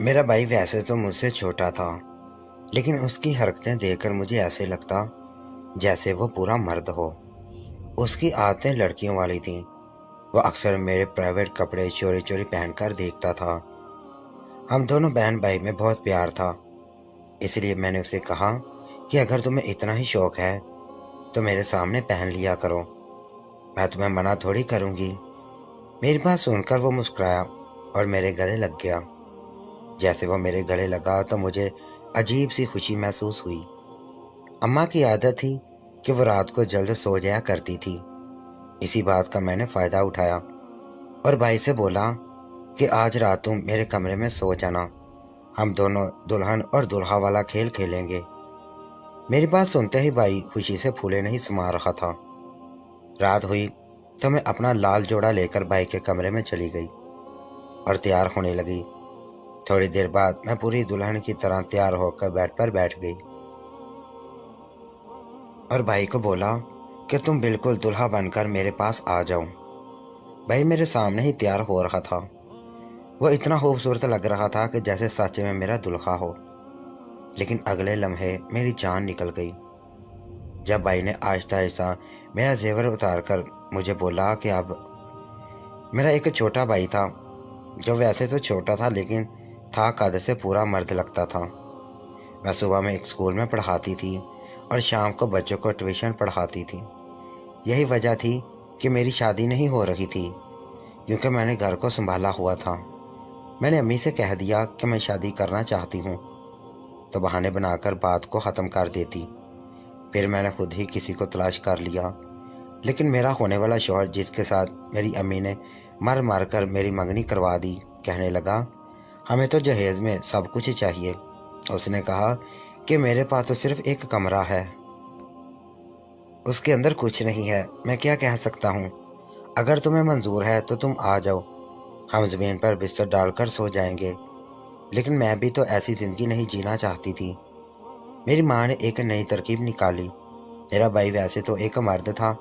میرا بھائی ویسے تو مجھ سے چھوٹا تھا، لیکن اس کی حرکتیں دیکھ کر مجھے ایسے لگتا جیسے وہ پورا مرد ہو۔ اس کی عادتیں لڑکیوں والی تھیں۔ وہ اکثر میرے پرائیویٹ کپڑے چوری چوری پہن کر دیکھتا تھا۔ ہم دونوں بہن بھائی میں بہت پیار تھا، اس لیے میں نے اسے کہا کہ اگر تمہیں اتنا ہی شوق ہے تو میرے سامنے پہن لیا کرو، میں تمہیں منع تھوڑی کروں گی۔ میری بات سن کر وہ مسکرایا اور میرے گلے لگ گیا۔ جیسے وہ میرے گلے لگا تو مجھے عجیب سی خوشی محسوس ہوئی۔ اماں کی عادت تھی کہ وہ رات کو جلد سو جایا کرتی تھی۔ اسی بات کا میں نے فائدہ اٹھایا اور بھائی سے بولا کہ آج رات تم میرے کمرے میں سو جانا، ہم دونوں دلہن اور دلہا والا کھیل کھیلیں گے۔ میری بات سنتے ہی بھائی خوشی سے پھولے نہیں سما رہا تھا۔ رات ہوئی تو میں اپنا لال جوڑا لے کر بھائی کے کمرے میں چلی گئی اور تیار ہونے لگی۔ تھوڑی دیر بعد میں پوری دلہن کی طرح تیار ہو کر بیڈ پر بیٹھ گئی اور بھائی کو بولا کہ تم بالکل دلہا بن کر میرے پاس آ جاؤ۔ بھائی میرے سامنے ہی تیار ہو رہا تھا۔ وہ اتنا خوبصورت لگ رہا تھا کہ جیسے سچ میں میرا دلہا ہو، لیکن اگلے لمحے میری جان نکل گئی جب بھائی نے آہستہ آہستہ میرا زیور اتار کر مجھے بولا کہ اب میرا ایک چھوٹا بھائی تھا جو ویسے تو چھوٹا تھا لیکن تھا قد سے پورا مرد لگتا تھا۔ میں صبح میں ایک اسکول میں پڑھاتی تھی اور شام کو بچوں کو ٹیوشن پڑھاتی تھی۔ یہی وجہ تھی کہ میری شادی نہیں ہو رہی تھی، کیونکہ میں نے گھر کو سنبھالا ہوا تھا۔ میں نے امی سے کہہ دیا کہ میں شادی کرنا چاہتی ہوں، تو بہانے بنا کر بات کو ختم کر دیتی۔ پھر میں نے خود ہی کسی کو تلاش کر لیا، لیکن میرا ہونے والا شوہر جس کے ساتھ میری امی نے مر مار کر میری منگنی کروا دی کہنے لگا ہمیں تو جہیز میں سب کچھ چاہیے۔ اس نے کہا کہ میرے پاس تو صرف ایک کمرہ ہے، اس کے اندر کچھ نہیں ہے۔ میں کیا کہہ سکتا ہوں؟ اگر تمہیں منظور ہے تو تم آ جاؤ، ہم زمین پر بستر ڈال کر سو جائیں گے۔ لیکن میں بھی تو ایسی زندگی نہیں جینا چاہتی تھی۔ میری ماں نے ایک نئی ترکیب نکالی۔ میرا بھائی ویسے تو ایک مرد تھا،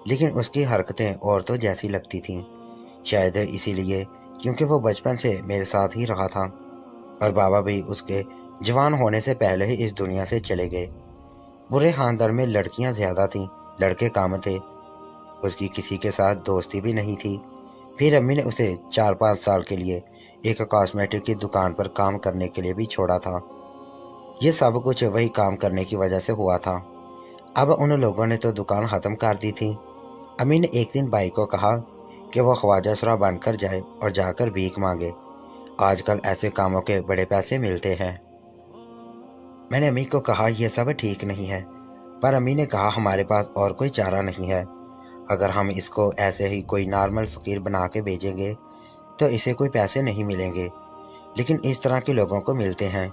لیکن اس کی حرکتیں عورتوں جیسی لگتی تھیں، شاید اسی لیے کیونکہ وہ بچپن سے میرے ساتھ ہی رہا تھا، اور بابا بھی اس کے جوان ہونے سے پہلے ہی اس دنیا سے چلے گئے۔ برے خاندان میں لڑکیاں زیادہ تھیں، لڑکے کم تھے۔ اس کی کسی کے ساتھ دوستی بھی نہیں تھی۔ پھر امی نے اسے 4-5 سال کے لیے ایک کاسمیٹک کی دکان پر کام کرنے کے لیے بھی چھوڑا تھا۔ یہ سب کچھ وہی کام کرنے کی وجہ سے ہوا تھا۔ اب ان لوگوں نے تو دکان ختم کر دی تھی۔ امی نے ایک دن بھائی کو کہا کہ وہ خواجہ سرا بن کر جائے اور جا کر بھیک مانگے، آج کل ایسے کاموں کے بڑے پیسے ملتے ہیں۔ میں نے امی کو کہا یہ سب ٹھیک نہیں ہے، پر امی نے کہا ہمارے پاس اور کوئی چارہ نہیں ہے۔ اگر ہم اس کو ایسے ہی کوئی نارمل فقیر بنا کے بھیجیں گے تو اسے کوئی پیسے نہیں ملیں گے، لیکن اس طرح کے لوگوں کو ملتے ہیں۔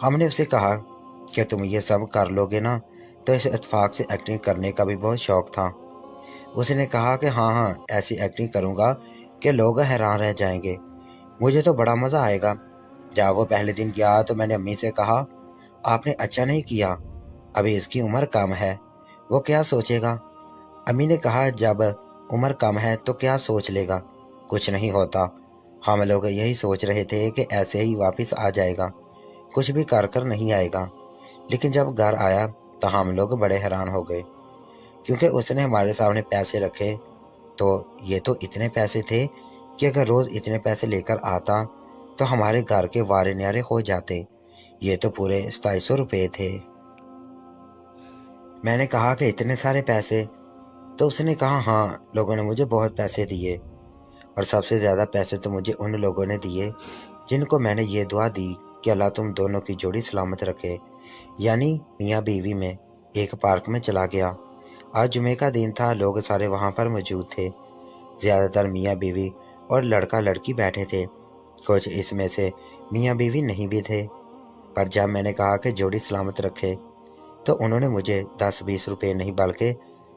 ہم نے اسے کہا کہ تم یہ سب کر لو گے نا، تو اسے اتفاق سے ایکٹنگ کرنے کا بھی بہت شوق تھا۔ اس نے کہا کہ ہاں ہاں ایسی ایکٹنگ کروں گا کہ لوگ حیران رہ جائیں گے، مجھے تو بڑا مزہ آئے گا۔ جب وہ پہلے دن گیا تو میں نے امی سے کہا آپ نے اچھا نہیں کیا، ابھی اس کی عمر کم ہے، وہ کیا سوچے گا؟ امی نے کہا جب عمر کم ہے تو کیا سوچ لے گا، کچھ نہیں ہوتا۔ ہم لوگ یہی سوچ رہے تھے کہ ایسے ہی واپس آ جائے گا، کچھ بھی کر نہیں آئے گا۔ لیکن جب گھر آیا تو ہم لوگ بڑے حیران ہو گئے، کیونکہ اس نے ہمارے سامنے پیسے رکھے تو یہ تو اتنے پیسے تھے کہ اگر روز اتنے پیسے لے کر آتا تو ہمارے گھر کے وارے نیارے ہو جاتے۔ یہ تو پورے 2700 روپے تھے۔ میں نے کہا کہ اتنے سارے پیسے؟ تو اس نے کہا ہاں، لوگوں نے مجھے بہت پیسے دیے، اور سب سے زیادہ پیسے تو مجھے ان لوگوں نے دیے جن کو میں نے یہ دعا دی کہ اللہ تم دونوں کی جوڑی سلامت رکھے، یعنی میاں بیوی میں۔ ایک پارک میں چلا گیا، آج جمعے کا دن تھا، لوگ سارے وہاں پر موجود تھے، زیادہ تر میاں بیوی اور لڑکا لڑکی بیٹھے تھے، کچھ اس میں سے میاں بیوی نہیں بھی تھے۔ پر جب میں نے کہا کہ جوڑی سلامت رکھے تو انہوں نے مجھے 10-20 روپے نہیں بلکہ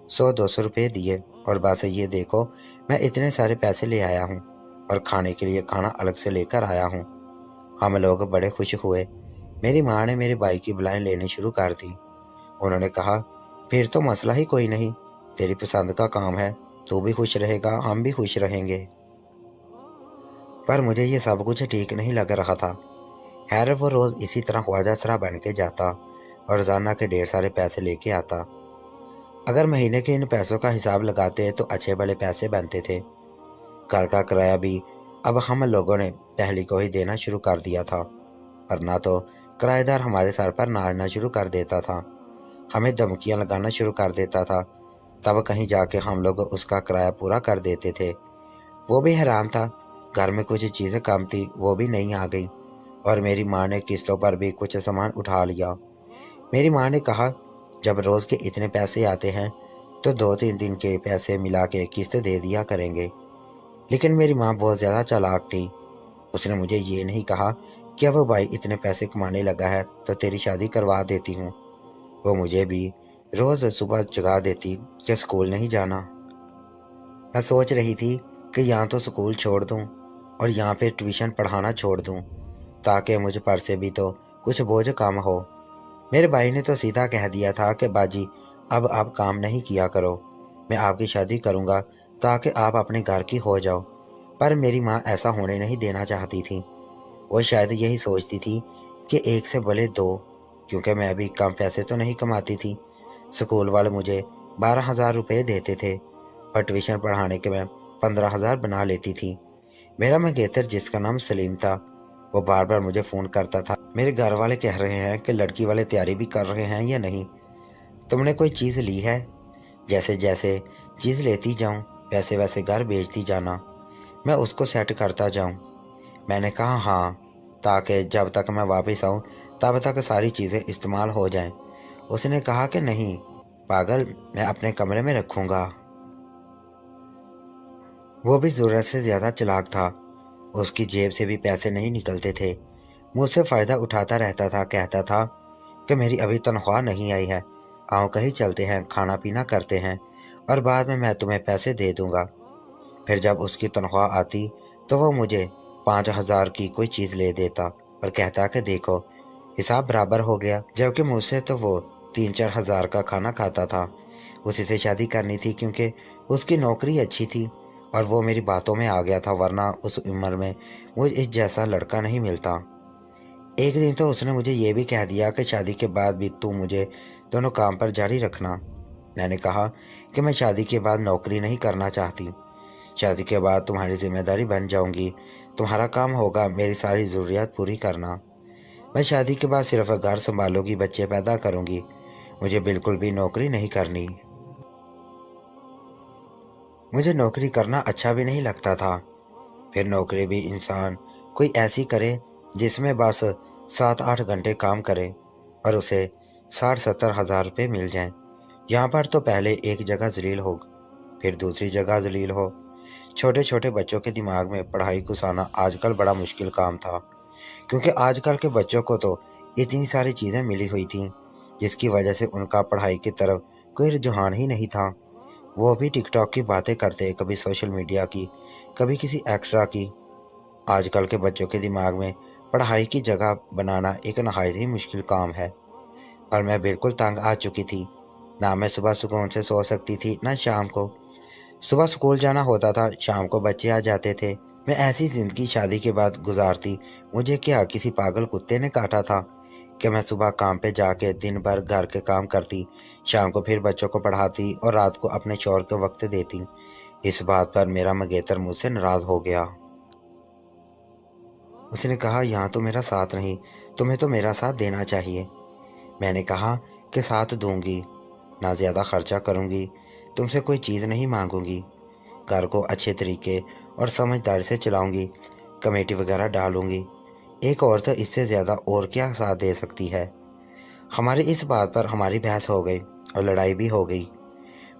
100-200 روپے دیے، اور بس یہ دیکھو میں اتنے سارے پیسے لے آیا ہوں اور کھانے کے لیے کھانا الگ سے لے کر آیا ہوں۔ ہم لوگ بڑے خوش ہوئے۔ میری ماں نے میرے بھائی کی بلائیں لینی شروع کر دی۔ انہوں نے کہا پھر تو مسئلہ ہی کوئی نہیں، تیری پسند کا کام ہے، تو بھی خوش رہے گا، ہم بھی خوش رہیں گے۔ پر مجھے یہ سب کچھ ٹھیک نہیں لگ رہا تھا۔ खैर वो रोज़ इसी तरह ख्वाजा सरा बन के जाता और रोज़ाना के ढेर सारे पैसे लेके आता। अगर महीने के इन पैसों का हिसाब लगाते तो अच्छे भले पैसे बनते थे। घर का किराया भी अब हम लोगों ने पहली को ही देना शुरू कर दिया था, वरना तो किराएदार हमारे सर पर नाचना शुरू कर देता था, हमें धमकियां लगाना शुरू कर देता था। तब कहीं जाके हम लोग उसका किराया पूरा कर देते थे। वो भी हैरान था, घर में कुछ चीज़ें कम थी वो भी नहीं आ गई, और मेरी माँ ने किस्तों पर भी कुछ सामान उठा लिया। मेरी माँ ने कहा, जब रोज़ के इतने पैसे आते हैं तो 2-3 दिन के पैसे मिला के किस्त दे दिया करेंगे। लेकिन मेरी माँ बहुत ज़्यादा चालाक थी। उसने मुझे ये नहीं कहा कि अब भाई इतने पैसे कमाने लगा है तो तेरी शादी करवा देती हूँ। वो मुझे भी रोज़ सुबह जगा देती कि स्कूल नहीं जाना। मैं सोच रही थी कि यहाँ तो स्कूल छोड़ दूँ और यहाँ पे ट्यूशन पढ़ाना छोड़ दूँ, ताकि मुझ पर से भी तो कुछ बोझ कम हो। मेरे भाई ने तो सीधा कह दिया था कि बाजी अब आप काम नहीं किया करो, मैं आपकी शादी करूँगा ताकि आप अपने घर की हो जाओ। पर मेरी माँ ऐसा होने नहीं देना चाहती थी। वो शायद यही सोचती थी कि एक से भले दो, क्योंकि मैं भी कम पैसे तो नहीं कमाती थी। स्कूल वाले मुझे 12,000 रुपये देते थे और ट्यूशन पढ़ाने के मैं 15,000 बना लेती थी। मेरा मंगेतर, जिसका नाम सलीम था, वो बार बार मुझे फ़ोन करता था, मेरे घर वाले कह रहे हैं कि लड़की वाले तैयारी भी कर रहे हैं या नहीं, तुमने कोई चीज़ ली है? जैसे जैसे चीज़ लेती जाऊं वैसे वैसे घर भेजती जाना, मैं उसको सेट करता जाऊं। मैंने कहा हाँ, ताकि जब तक मैं वापस आऊं तब तक सारी चीज़ें इस्तेमाल हो जाएं। उसने कहा कि नहीं पागल, मैं अपने कमरे में रखूँगा। वो भी ज़रूरत से ज़्यादा चालाक था। उसकी जेब से भी पैसे नहीं निकलते थे, मुझसे फ़ायदा उठाता रहता था। कहता था कि मेरी अभी तनख्वाह नहीं आई है, आओ कहीं चलते हैं, खाना पीना करते हैं और बाद में मैं तुम्हें पैसे दे दूँगा। फिर जब उसकी तनख्वाह आती तो वो मुझे 5,000 की कोई चीज़ ले देता और कहता कि देखो हिसाब बराबर हो गया, जबकि मुझसे तो वो 3-4 हज़ार का खाना खाता था। उसी से शादी करनी थी क्योंकि उसकी नौकरी अच्छी थी और वो मेरी बातों में आ गया था, वरना उस उम्र में मुझे इस जैसा लड़का नहीं मिलता। एक दिन तो उसने मुझे ये भी कह दिया कि शादी के बाद भी तू मुझे दोनों काम पर जारी रखना। मैंने कहा कि मैं शादी के बाद नौकरी नहीं करना चाहती। शादी के बाद तुम्हारी जिम्मेदारी बन जाऊंगी, तुम्हारा काम होगा मेरी सारी ज़रूरियात पूरी करना। मैं शादी के बाद सिर्फ घर संभालूंगी, बच्चे पैदा करूंगी, मुझे बिल्कुल भी नौकरी नहीं करनी। मुझे नौकरी करना अच्छा भी नहीं लगता था। फिर नौकरी भी इंसान कोई ऐसी करे जिसमें बस 7-8 घंटे काम करे और उसे 60-70 हज़ार रुपये मिल जाएं। यहाँ पर तो पहले एक जगह जलील हो, फिर दूसरी जगह जलील हो। छोटे छोटे बच्चों के दिमाग में पढ़ाई घुसाना आजकल बड़ा मुश्किल काम था, क्योंकि आजकल के बच्चों को तो इतनी सारी चीज़ें मिली हुई थीं जिसकी वजह से उनका पढ़ाई की तरफ कोई रुझान ही नहीं था। वो भी टिकटॉक की बातें करते, कभी सोशल मीडिया की, कभी किसी एक्स्ट्रा की। आजकल के बच्चों के दिमाग में पढ़ाई की जगह बनाना एक नहायत ही मुश्किल काम है, और मैं बिल्कुल तंग आ चुकी थी। ना मैं सुबह सुकून से सो सकती थी ना शाम को। सुबह स्कूल जाना होता था, शाम को बच्चे आ जाते थे। मैं ऐसी ज़िंदगी शादी के बाद गुजारती, मुझे क्या किसी पागल कुत्ते ने काटा था कि मैं सुबह काम पे जाके दिन भर घर के काम करती, शाम को फिर बच्चों को पढ़ाती और रात को अपने शौहर को वक्त देती। इस बात पर मेरा मंगेतर मुझसे नाराज़ हो गया। उसने कहा, यहाँ तो मेरा साथ नहीं, तुम्हें तो मेरा साथ देना चाहिए। मैंने कहा कि साथ दूंगी, ना ज़्यादा खर्चा करूंगी, तुमसे कोई चीज़ नहीं मांगूंगी, घर को अच्छे तरीके और समझदारी से चलाऊंगी, कमेटी वगैरह डालूंगी। एक औरत इससे ज़्यादा और क्या साथ दे सकती है। हमारी इस बात पर हमारी बहस हो गई और लड़ाई भी हो गई।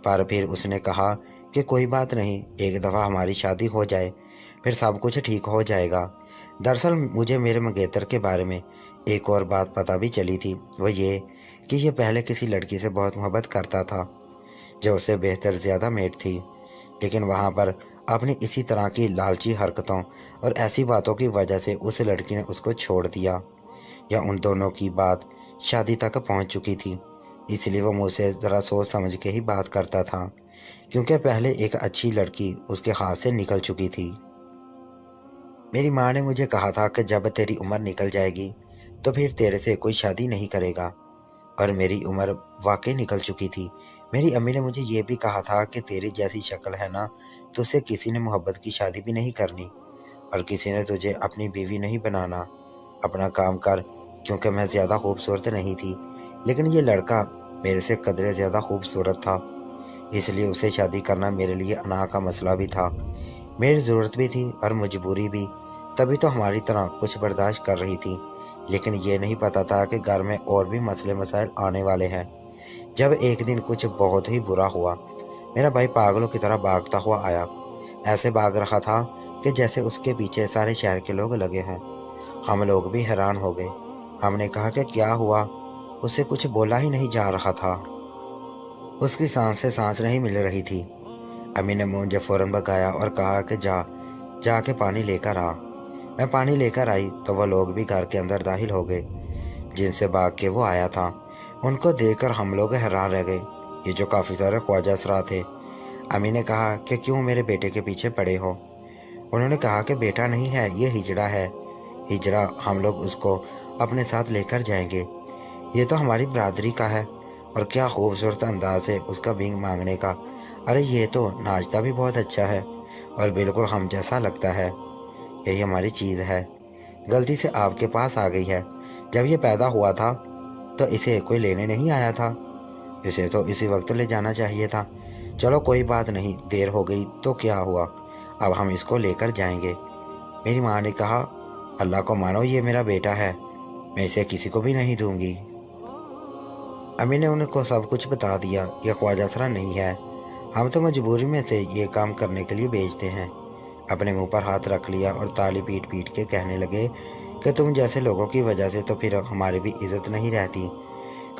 पर फिर उसने कहा कि कोई बात नहीं, एक दफ़ा हमारी शादी हो जाए फिर सब कुछ ठीक हो जाएगा। दरअसल मुझे मेरे मंगेतर के बारे में एक और बात पता भी चली थी, वो ये कि ये पहले किसी लड़की से बहुत मोहब्बत करता था जो उससे बेहतर ज़्यादा मेट थी, लेकिन वहाँ पर अपनी इसी तरह की लालची हरकतों और ऐसी बातों की वजह से उस लड़की ने उसको छोड़ दिया, या उन दोनों की बात शादी तक पहुँच चुकी थी। इसलिए वो मुझसे ज़रा सोच समझ के ही बात करता था, क्योंकि पहले एक अच्छी लड़की उसके हाथ से निकल चुकी थी। मेरी माँ ने मुझे कहा था कि जब तेरी उम्र निकल जाएगी तो फिर तेरे से कोई शादी नहीं करेगा, और मेरी उम्र वाकई निकल चुकी थी। मेरी अम्मी ने मुझे ये भी कहा था कि तेरी जैसी शक्ल है ना, तुझसे किसी ने मोहब्बत की शादी भी नहीं करनी, और किसी ने तुझे अपनी बीवी नहीं बनाना। अपना काम कर, क्योंकि मैं ज़्यादा खूबसूरत नहीं थी, लेकिन ये लड़का मेरे से कदरे ज़्यादा खूबसूरत था, इसलिए उसे शादी करना मेरे लिए अना का मसला भी था। मेरी ज़रूरत भी थी और मजबूरी भी, तभी तो हमारी तरह कुछ बर्दाश्त कर रही थी। लेकिन ये नहीं पता था कि घर में और भी मसले मसाइल आने वाले हैं। जब एक दिन कुछ बहुत ही बुरा हुआ। मेरा भाई पागलों की तरह भागता हुआ आया। ऐसे भाग रहा था कि जैसे उसके पीछे सारे शहर के लोग लगे हों। हम लोग भी हैरान हो गए। हमने कहा कि क्या हुआ? उसे कुछ बोला ही नहीं जा रहा था। उसकी सांस से सांस नहीं मिल रही थी। अम्मी ने मुझे फ़ौरन भगाया और कहा कि जाके पानी लेकर आ। मैं पानी लेकर आई तो वह लोग भी घर के अंदर दाखिल हो गए जिनसे भाग के वो आया था। उनको देखकर हम लोग हैरान रह गए। ये जो काफ़ी सारे ख्वाजा असरात थे। अम्मी ने कहा कि क्यों मेरे बेटे के पीछे पड़े हो? उन्होंने कहा कि बेटा नहीं है, ये हिजड़ा है। हिजड़ा हम लोग उसको अपने साथ लेकर जाएंगे। ये तो हमारी बरादरी का है, और क्या खूबसूरत अंदाज है उसका भीख मांगने का। अरे ये तो नाचता भी बहुत अच्छा है और बिल्कुल हम जैसा लगता है। यही हमारी चीज़ है, गलती से आपके पास आ गई है। जब ये पैदा हुआ था तो इसे कोई लेने नहीं आया था। इसे तो इसी वक्त ले जाना चाहिए था। चलो कोई बात नहीं, देर हो गई तो क्या हुआ, अब हम इसको लेकर जाएंगे। मेरी माँ ने कहा, अल्लाह को मानो, ये मेरा बेटा है, मैं इसे किसी को भी नहीं दूंगी। अम्मी ने उनको सब कुछ बता दिया। ये ख्वाजा सरा नहीं है, हम तो मजबूरी में से ये काम करने के लिए भेजते हैं। अपने मुंह पर हाथ रख लिया और ताली पीट पीट के कहने लगे कि तुम जैसे लोगों की वजह से तो फिर हमारी भी इज्जत नहीं रहती।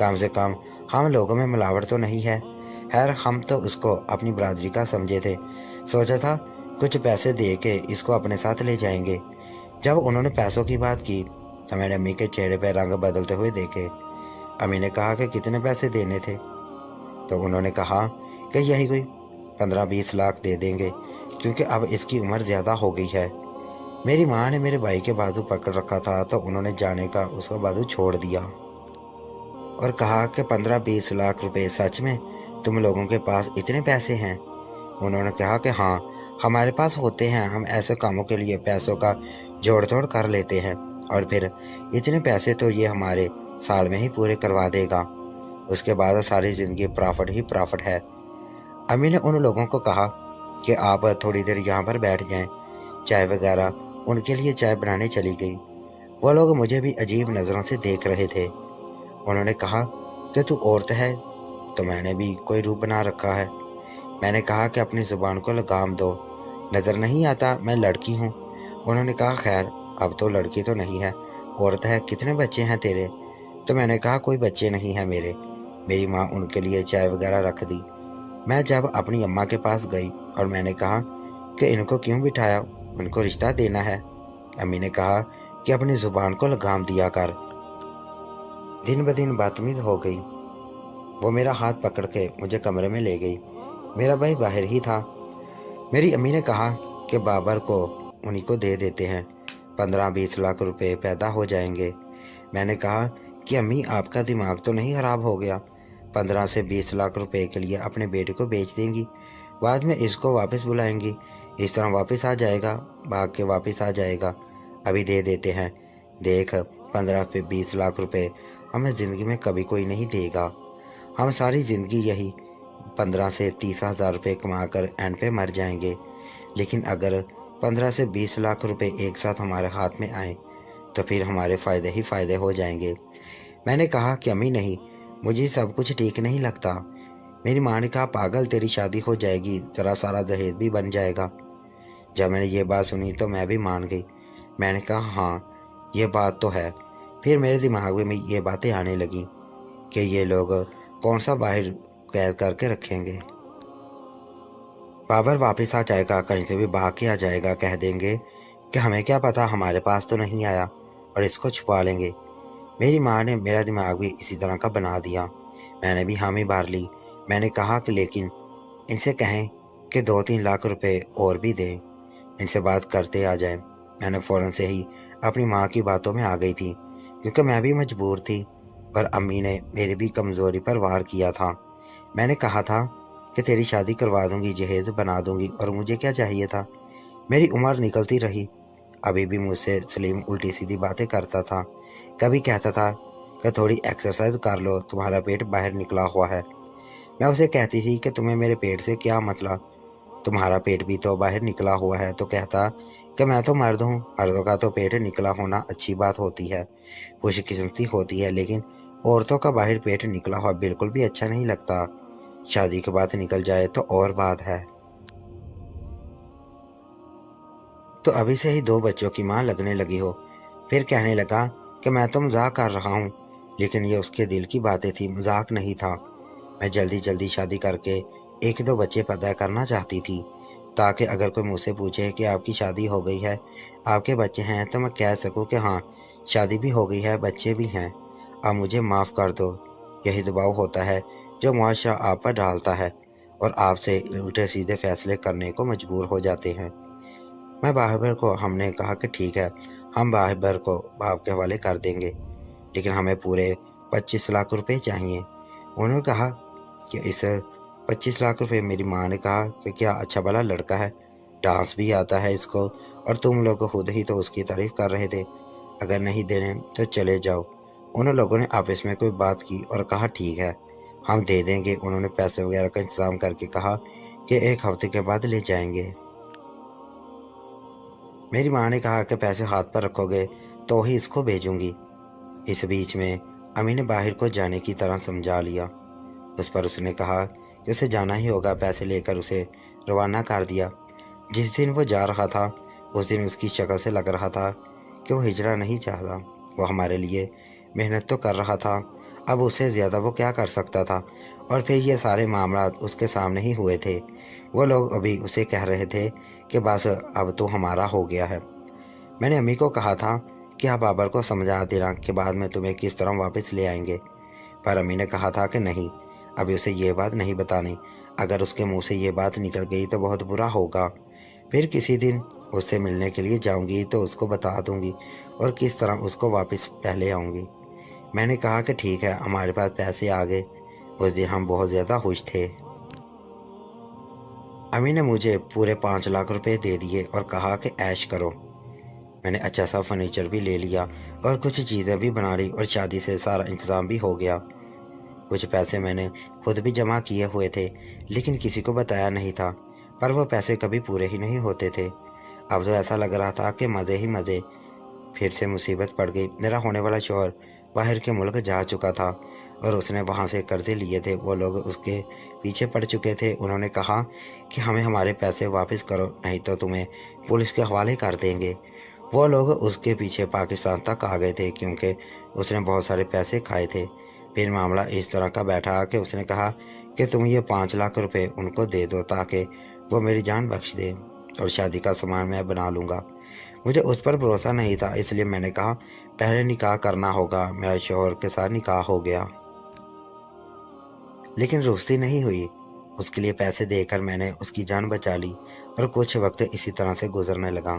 कम से कम हम लोगों में मिलावट तो नहीं है। खैर, हम तो उसको अपनी बरादरी का समझे थे। सोचा था कुछ पैसे दे के इसको अपने साथ ले जाएंगे। जब उन्होंने पैसों की बात की तो मैंने अम्मी के चेहरे पर रंग बदलते हुए देखे। अम्मी ने कहा कि कितने पैसे देने थे? तो उन्होंने कहा कि यही कोई 15-20 लाख दे देंगे, क्योंकि अब इसकी उम्र ज़्यादा हो गई है। मेरी माँ ने मेरे भाई के बाजू पकड़ रखा था तो उन्होंने जाने का उसका बाजू छोड़ दिया और कहा कि 15-20 लाख रुपए, सच में तुम लोगों के पास इतने पैसे हैं? उन्होंने कहा कि हाँ, हमारे पास होते हैं, हम ऐसे कामों के लिए पैसों का जोड़ तोड़ कर लेते हैं, और फिर इतने पैसे तो ये हमारे साल में ही पूरे करवा देगा। उसके बाद सारी ज़िंदगी प्रॉफिट ही प्रॉफिट है। अम्मी ने उन लोगों को कहा कि आप थोड़ी देर यहाँ पर बैठ जाएं, चाय वगैरह। उनके लिए चाय बनाने चली गई। वो लोग मुझे भी अजीब नज़रों से देख रहे थे। उन्होंने कहा कि तू औरत है? तो मैंने भी कोई रूप बना रखा है। मैंने कहा कि अपनी ज़ुबान को लगाम दो, नज़र नहीं आता मैं लड़की हूँ? उन्होंने कहा खैर, अब तो लड़की तो नहीं है, औरत है। कितने बच्चे हैं तेरे? तो मैंने कहा कोई बच्चे नहीं हैं मेरे। मेरी माँ उनके लिए चाय वगैरह रख दी। मैं जब अपनी अम्मा के पास गई और मैंने कहा कि इनको क्यों बिठाया, उनको रिश्ता देना है। अम्मी ने कहा कि अपनी ज़ुबान को लगाम दिया कर। दिन ब दिन बदतमीज़ हो गई। वो मेरा हाथ पकड़ के मुझे कमरे में ले गई। मेरा भाई बाहर ही था। मेरी अम्मी ने कहा कि बाबर को उन्हीं को दे देते हैं, 15-20 लाख रुपए पैदा हो जाएंगे। मैंने कहा कि अम्मी, आपका दिमाग तो नहीं ख़राब हो गया? 15 से 20 लाख रुपए के लिए अपने बेटे को बेच देंगी, बाद में इसको वापस बुलाएंगी, इस तरह वापस आ जाएगा, भाग के वापस आ जाएगा। अभी दे देते हैं। देख, 15 से 20 लाख रुपए हमें ज़िंदगी में कभी कोई नहीं देगा। हम सारी ज़िंदगी यही 15 से 30 हज़ार रुपये कमा कर एंड पे मर जाएंगे। लेकिन अगर 15 से 20 लाख रुपए एक साथ हमारे हाथ में आए तो फिर हमारे फ़ायदे ही फ़ायदे हो जाएंगे। मैंने कहा कि अम्मी नहीं, मुझे सब कुछ ठीक नहीं लगता। मेरी माँ ने कहा पागल, तेरी शादी हो जाएगी, तेरा सारा दहेज भी बन जाएगा। जब मैंने ये बात सुनी तो मैं भी मान गई। मैंने कहा हाँ, ये बात तो है। फिर मेरे दिमाग में ये बातें आने लगीं कि ये लोग कौन सा बाहर कैद करके रखेंगे। बाबर वापस आ जाएगा, कहीं से भी भाग के आ जाएगा, कह देंगे कि हमें क्या पता, हमारे पास तो नहीं आया, और इसको छुपा लेंगे। मेरी माँ ने मेरा दिमाग भी इसी तरह का बना दिया। मैंने भी हामी भर ली। मैंने कहा कि लेकिन इनसे कहें कि 2-3 लाख रुपए और भी दें, इनसे बात करते आ जाएं। मैं ने फ़ौरन से ही अपनी माँ की बातों में आ गई थी, क्योंकि मैं भी मजबूर थी और अम्मी ने मेरी भी कमज़ोरी पर वार किया था। मैंने कहा था कि तेरी शादी करवा दूंगी, जहेज़ बना दूंगी, और मुझे क्या चाहिए था। मेरी उम्र निकलती रही। अभी भी मुझसे सलीम उल्टी सीधी बातें करता था। कभी कहता था कि थोड़ी एक्सरसाइज कर लो, तुम्हारा पेट बाहर निकला हुआ है। मैं उसे कहती थी कि तुम्हें मेरे पेट से क्या मसला, तुम्हारा पेट भी तो बाहर निकला हुआ है। तो कहता कि मैं तो मर्द हूँ, मर्दों का तो पेट निकला होना अच्छी बात होती है, खुशकिस्मती होती है, लेकिन औरतों का बाहर पेट निकला हुआ बिल्कुल भी अच्छा नहीं लगता। शादी के बाद निकल जाए तो और बात है। तो अभी से ही 2 बच्चों की माँ लगने लगी हो। फिर कहने लगा कि मैं तो मजाक कर रहा हूँ, लेकिन ये उसके दिल की बातें थी, मजाक नहीं था। मैं जल्दी जल्दी शादी करके 1-2 बच्चे पैदा करना चाहती थी, ताकि अगर कोई मुझसे पूछे कि आपकी शादी हो गई है, आपके बच्चे हैं, तो मैं कह सकूं कि हाँ, शादी भी हो गई है, बच्चे भी हैं। आप मुझे माफ़ कर दो। यही दबाव होता है जो मुआशरा आप पर डालता है और आपसे उल्टे सीधे फैसले करने को मजबूर हो जाते हैं। मैं बाहबर को हमने कहा कि ठीक है, हम बाहबर को बाप के हवाले कर देंगे, लेकिन हमें पूरे 25 लाख रुपए चाहिए। उन्होंने कहा कि इस 25 लाख रुपए, मेरी माँ ने कहा कि क्या अच्छा भला लड़का है, डांस भी आता है इसको, और तुम लोग खुद ही तो उसकी तारीफ कर रहे थे। अगर नहीं देने तो चले जाओ। उन लोगों ने आपस में कोई बात की और कहा ठीक है, हम दे देंगे। उन्होंने पैसे वगैरह का इंतज़ाम करके कहा कि 1 हफ्ते के बाद ले जाएंगे। मेरी माँ ने कहा कि पैसे हाथ पर रखोगे तो ही इसको भेजूंगी। इस बीच में अम्मी ने बाहिर को जाने की तरह समझा लिया। उस पर उसने कहा कि उसे जाना ही होगा। पैसे लेकर उसे रवाना कर दिया। जिस दिन वो जा रहा था, उस दिन उसकी शक्ल से लग रहा था कि वो हिजड़ा नहीं चाहता। वो हमारे लिए मेहनत तो कर रहा था, अब उससे ज़्यादा वो क्या कर सकता था। और फिर ये सारे मामला उसके सामने ही हुए थे। वो लोग अभी उसे कह रहे थे कि बस अब तो हमारा हो गया है। मैंने अम्मी को कहा था कि आप बाबर को समझा देना कि बाद में तुम्हें किस तरह वापस ले आएंगे, पर अम्मी ने कहा था कि नहीं, अभी उसे ये बात नहीं बतानी। अगर उसके मुंह से ये बात निकल गई तो बहुत बुरा होगा। फिर किसी दिन उससे मिलने के लिए जाऊंगी तो उसको बता दूंगी और किस तरह उसको वापस पहले आऊंगी। मैंने कहा कि ठीक है, हमारे पास पैसे आ गए। उस दिन हम बहुत ज़्यादा खुश थे। अम्मी ने मुझे पूरे 5 लाख रुपए दे दिए और कहा कि ऐश करो। मैंने अच्छा सा फर्नीचर भी ले लिया और कुछ चीज़ें भी बना ली और शादी से सारा इंतज़ाम भी हो गया। कुछ पैसे मैंने खुद भी जमा किए हुए थे, लेकिन किसी को बताया नहीं था, पर वो पैसे कभी पूरे ही नहीं होते थे। अब तो ऐसा लग रहा था कि मज़े ही मज़े। फिर से मुसीबत पड़ गई। मेरा होने वाला शौहर बाहर के मुल्क जा चुका था और उसने वहाँ से कर्जे लिए थे। वो लोग उसके पीछे पड़ चुके थे। उन्होंने कहा कि हमें हमारे पैसे वापस करो, नहीं तो तुम्हें पुलिस के हवाले कर देंगे। वो लोग उसके पीछे पाकिस्तान तक आ गए थे, क्योंकि उसने बहुत सारे पैसे खाए थे। फिर मामला इस तरह का बैठा कि उसने कहा कि तुम ये 5 लाख रुपए उनको दे दो, ताकि वो मेरी जान बख्श दे और शादी का सामान मैं बना लूँगा। मुझे उस पर भरोसा नहीं था, इसलिए मैंने कहा पहले निकाह करना होगा। मेरा शौहर के साथ निकाह हो गया, लेकिन रुखसती नहीं हुई। उसके लिए पैसे देकर मैंने उसकी जान बचा ली और कुछ वक्त इसी तरह से गुजरने लगा।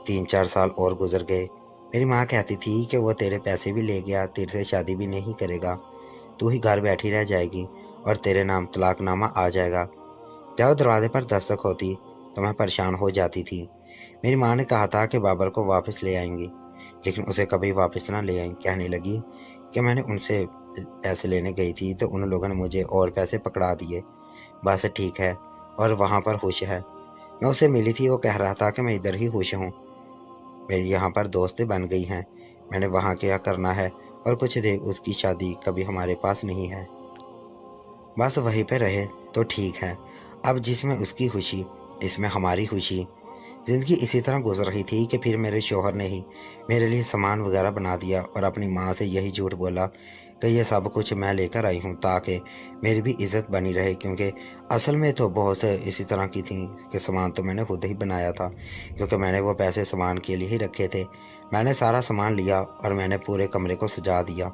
3-4 साल और गुजर गए। मेरी माँ कहती थी कि वो तेरे पैसे भी ले गया, तेरे से शादी भी नहीं करेगा, तू ही घर बैठी रह जाएगी और तेरे नाम तलाकनामा आ जाएगा। जब दरवाजे पर दस्तक होती तो मैं परेशान हो जाती थी। मेरी माँ ने कहा था कि बाबर को वापस ले आएंगी, लेकिन उसे कभी वापस ना ले आई। कहने लगी कि मैंने उनसे पैसे लेने गई थी तो उन लोगों ने मुझे और पैसे पकड़ा दिए। बस ठीक है, और वहाँ पर खुश है। मैं उससे मिली थी, वो कह रहा था कि मैं इधर ही खुश हूँ, मेरी यहाँ पर दोस्तें बन गई हैं। मैंने वहाँ क्या करना है, और कुछ देर उसकी शादी कभी हमारे पास नहीं है, बस वहीं पे रहे तो ठीक है। अब जिसमें उसकी खुशी, इसमें हमारी खुशी। ज़िंदगी इसी तरह गुजर रही थी कि फिर मेरे शौहर ने ही मेरे लिए सामान वगैरह बना दिया और अपनी माँ से यही झूठ बोला कि ये सब कुछ मैं लेकर आई हूँ ताकि मेरी भी इज़्ज़त बनी रहे, क्योंकि असल में तो बहुत से इसी तरह की थी कि सामान तो मैंने खुद ही बनाया था, क्योंकि मैंने वो पैसे सामान के लिए ही रखे थे। मैंने सारा सामान लिया और मैंने पूरे कमरे को सजा दिया।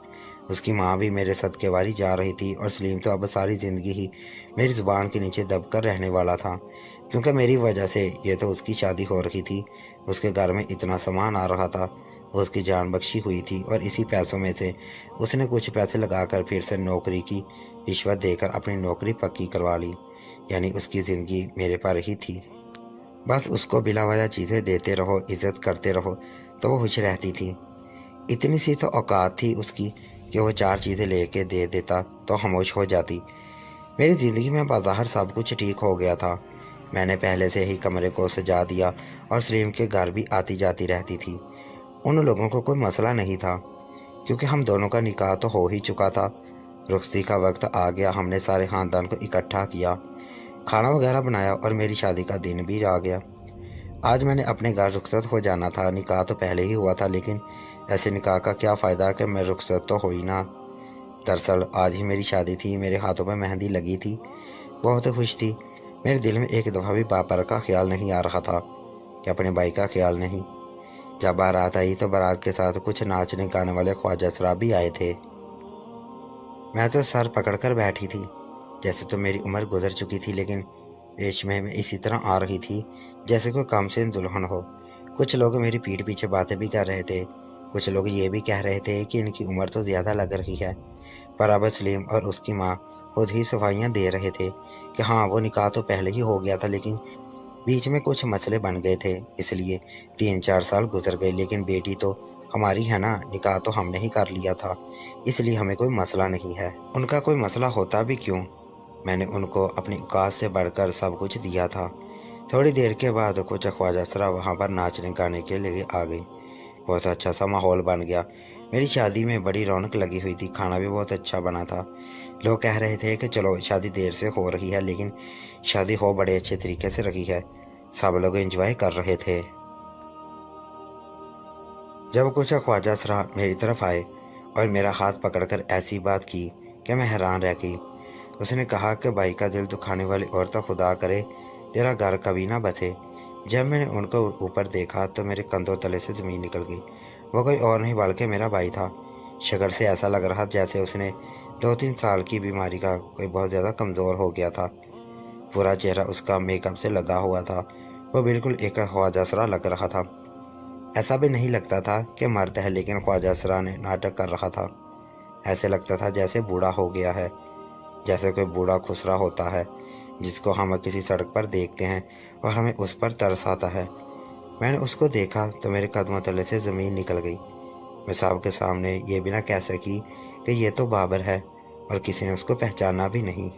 اس کی ماں بھی میرے صدقے واری جا رہی تھی اور سلیم تو اب ساری زندگی ہی میری زبان کے نیچے دب کر رہنے والا تھا، کیونکہ میری وجہ سے یہ تو اس کی شادی ہو رہی تھی، اس کے گھر میں اتنا سامان آ رہا تھا، وہ اس کی جان بخشی ہوئی تھی اور اسی پیسوں میں سے اس نے کچھ پیسے لگا کر پھر سے نوکری کی رشوت دے کر اپنی نوکری پکی کروا لی، یعنی اس کی زندگی میرے پر ہی تھی۔ بس اس کو بلا وجہ چیزیں دیتے رہو، عزت کرتے رہو تو وہ خوش رہتی تھی۔ اتنی سی تو اوقات تھی اس کی کہ وہ 4 چیزیں لے کے دے دیتا تو خاموش ہو جاتی۔ میری زندگی میں بظاہر سب کچھ ٹھیک ہو گیا تھا، میں نے پہلے سے ہی کمرے کو سجا دیا اور سلیم کے گھر بھی آتی جاتی رہتی تھی۔ ان لوگوں کو کوئی مسئلہ نہیں تھا کیونکہ ہم دونوں کا نکاح تو ہو ہی چکا تھا۔ رخصتی کا وقت آ گیا، ہم نے سارے خاندان کو اکٹھا کیا، کھانا وغیرہ بنایا اور میری شادی کا دن بھی آ گیا۔ آج میں نے اپنے گھر رخصت ہو جانا تھا، نکاح تو پہلے ہی ہوا تھا، لیکن ایسے نکاح کا کیا فائدہ کہ میں رخصت تو ہوئی نہ۔ دراصل آج ہی میری شادی تھی، میرے ہاتھوں پہ مہندی لگی تھی، بہت خوش تھی۔ میرے دل میں ایک دفعہ بھی باپر کا خیال نہیں آ رہا تھا کہ اپنے بھائی کا خیال نہیں۔ جب بارات آئی تو بارات کے ساتھ کچھ ناچنے گانے والے خواجہ اسرار بھی آئے تھے۔ میں تو سر پکڑ کر بیٹھی تھی، جیسے تو میری عمر گزر چکی تھی، لیکن ریشمے میں اسی طرح آ رہی تھی جیسے کوئی کم سن دلہن ہو۔ کچھ لوگ میری پیٹھ پیچھے باتیں بھی کر رہے تھے، کچھ لوگ یہ بھی کہہ رہے تھے کہ ان کی عمر تو زیادہ لگ رہی ہے، پر اب سلیم اور اس کی ماں خود ہی صفائیاں دے رہے تھے کہ ہاں وہ نکاح تو پہلے ہی ہو گیا تھا، لیکن بیچ میں کچھ مسئلے بن گئے تھے، اس لیے 3-4 سال گزر گئے، لیکن بیٹی تو ہماری ہے نا، نکاح تو ہم نے ہی کر لیا تھا، اس لیے ہمیں کوئی مسئلہ نہیں ہے۔ ان کا کوئی مسئلہ ہوتا بھی کیوں، میں نے ان کو اپنی اوقات سے بڑھ کر سب کچھ دیا تھا۔ تھوڑی دیر کے بعد کچھ خواجہ اسرار وہاں پر ناچنے گانے کے لیے آ گئی، بہت اچھا سا ماحول بن گیا۔ میری شادی میں بڑی رونق لگی ہوئی تھی، کھانا بھی بہت اچھا بنا تھا۔ لوگ کہہ رہے تھے کہ چلو شادی دیر سے ہو رہی ہے لیکن شادی ہو بڑے اچھے طریقے سے رہی ہے، سب لوگ انجوائے کر رہے تھے۔ جب کچھ خواجہ اسرار میری طرف آئے اور میرا ہاتھ پکڑ کر ایسی بات کی کہ میں حیران رہ گئی۔ اس نے کہا کہ بھائی کا دل دکھانے والی عورت خدا کرے تیرا گھر کبھی نہ بسے۔ جب میں نے ان کو اوپر دیکھا تو میرے کندھوں تلے سے زمین نکل گئی۔ وہ کوئی اور نہیں بلکہ میرا بھائی تھا۔ شکل سے ایسا لگ رہا جیسے اس نے 2-3 سال کی بیماری کا کوئی بہت زیادہ کمزور ہو گیا تھا۔ پورا چہرہ اس کا میک اپ سے لدا ہوا تھا، وہ بالکل ایک خواجہ اسرار لگ رہا تھا۔ ایسا بھی نہیں لگتا تھا کہ مرد ہے، لیکن خواجہ اسرار نے ناٹک کر رہا تھا۔ ایسے لگتا تھا جیسے بوڑھا ہو گیا ہے، جیسے کوئی بوڑھا خسرا ہوتا ہے جس کو ہم کسی سڑک پر دیکھتے ہیں اور ہمیں اس پر ترس آتا ہے۔ میں نے اس کو دیکھا تو میرے قدموں تلے سے زمین نکل گئی۔ میں سب کے سامنے یہ بھی نہ کہہ سکی کہ یہ تو بابر ہے، اور کسی نے اس کو پہچانا بھی نہیں۔